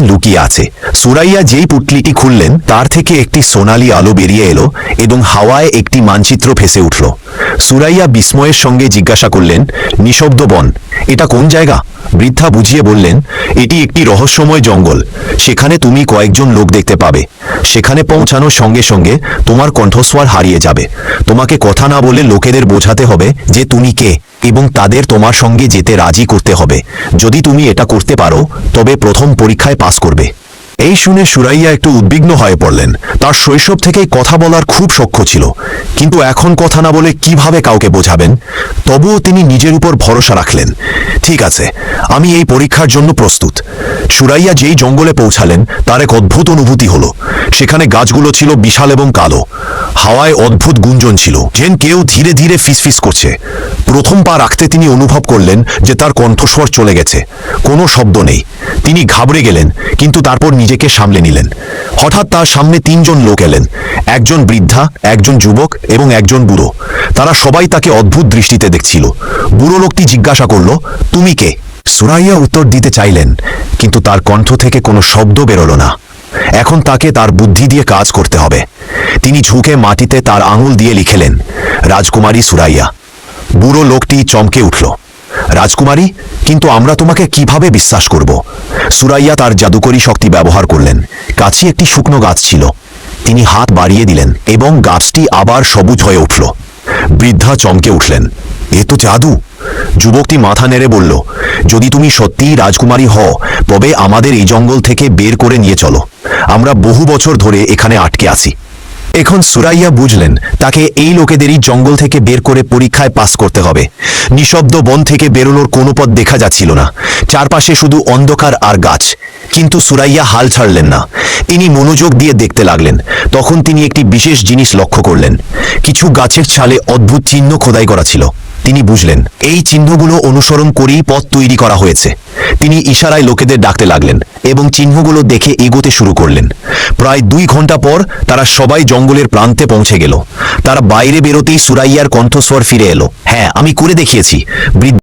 লুকিয়ে আছে। সুরাইয়া যেই পুটলিটি খুললেন তার থেকে একটি সোনালী আলো বেরিয়ে এলো এবং হাওয়ায় একটি মানচিত্র ভেসে উঠল। সুরাইয়া বিস্ময়ের সঙ্গে জিজ্ঞাসা করলেন, নিঃশব্দ বন, এটা কোন জায়গা? বৃদ্ধা বুঝিয়ে বললেন, এটি একটি রহস্যময় জঙ্গল। সেখানে তুমি কয়েকজন লোক দেখতে পাবে। সেখানে পৌঁছানোর সঙ্গে সঙ্গে তোমার কণ্ঠস্বর হারিয়ে যাবে। তোমাকে কথা না বলে লোকেদের বোঝাতে হবে যে তুমি কে এবং তাদের তোমার সঙ্গে যেতে রাজি করতে হবে। যদি তুমি এটা করতে পারো তবে প্রথম পরীক্ষায় পাস করবে। এই শুনে সুরাইয়া একটু উদ্বিগ্ন হয়ে পড়লেন। তার শৈশব থেকেই কথা বলার খুব শক্ত ছিল, কিন্তু এখন কথা না বলে কিভাবে কাউকে বোঝাবেন? তবুও তিনি নিজের উপর ভরসা রাখলেন। ঠিক আছে, আমি এই পরীক্ষার জন্য প্রস্তুত। সুরাইয়া যেই জঙ্গলে পৌঁছালেন তার এক অদ্ভুত অনুভূতি হলো। সেখানে গাছগুলো ছিল বিশাল এবং কালো। হাওয়ায় অদ্ভুত গুঞ্জন ছিল, যেন কেউ ধীরে ধীরে ফিসফিস করছে। প্রথম পা রাখতে তিনি অনুভব করলেন যে তার কণ্ঠস্বর চলে গেছে। কোনো শব্দ নেই। তিনি ঘাবড়ে গেলেন, কিন্তু তারপর নিজেকে সামলে নিলেন। হঠাৎ তার সামনে তিনজন লোক এলেন, একজন বৃদ্ধা, একজন যুবক এবং একজন বুড়ো। তারা সবাই তাকে অদ্ভুত দৃষ্টিতে দেখছিল। বুড়ো লোকটি জিজ্ঞাসা করল, তুমি কে? সুরাইয়া উত্তর দিতে চাইলেন, কিন্তু তার কণ্ঠ থেকে কোনো শব্দ বেরোল না। এখন তাকে তার বুদ্ধি দিয়ে কাজ করতে হবে। তিনি ঝুঁকে মাটিতে তার আঙুল দিয়ে লিখেলেন, রাজকুমারী সুরাইয়া। বুড়ো লোকটি চমকে উঠল, রাজকুমারী? কিন্তু আমরা তোমাকে কিভাবে বিশ্বাস করব? সুরাইয়া তার জাদুকরী শক্তি ব্যবহার করলেন। কাছে একটি শুকনো গাছ ছিল। তিনি হাত বাড়িয়ে দিলেন এবং গাছটি আবার সবুজ হয়ে উঠল। বৃদ্ধা চমকে উঠলেন, এ তো জাদু। যুবকটি মাথা নেড়ে বলল, যদি তুমি সত্যিই রাজকুমারী হও তবে আমাদের এই জঙ্গল থেকে বের করে নিয়ে চলো। আমরা বহু বছর ধরে এখানে আটকে আছি। এখন সুরাইয়া বুঝলেন তাকে এই লোকেদেরই জঙ্গল থেকে বের করে পরীক্ষায় পাস করতে হবে। নিঃশব্দ বন থেকে বেরোনোর কোনো পথ দেখা যাচ্ছিল না। চারপাশে শুধু অন্ধকার আর গাছ। কিন্তু সুরাইয়া হাল ছাড়লেন না। তিনি মনোযোগ দিয়ে দেখতে লাগলেন। তখন তিনি একটি বিশেষ জিনিস লক্ষ্য করলেন। কিছু গাছের ছালে অদ্ভুত চিহ্ন খোদাই করা ছিল। তিনি বুঝলেন এই চিহ্নগুলো অনুসরণ করেই পথ তৈরি করা হয়েছে। তিনি ইশারায় লোকেদের ডাকতে লাগলেন এবং চিহ্নগুলো দেখে এগোতে শুরু করলেন। প্রায় 2 ঘন্টা পর তারা সবাই জঙ্গলের প্রান্তে পৌঁছে গেল। তারা বাইরে বেরোতেই সুরাইয়ার কণ্ঠস্বর ফিরে এলো, হ্যাঁ, আমি করে দেখিয়েছি। বৃদ্ধ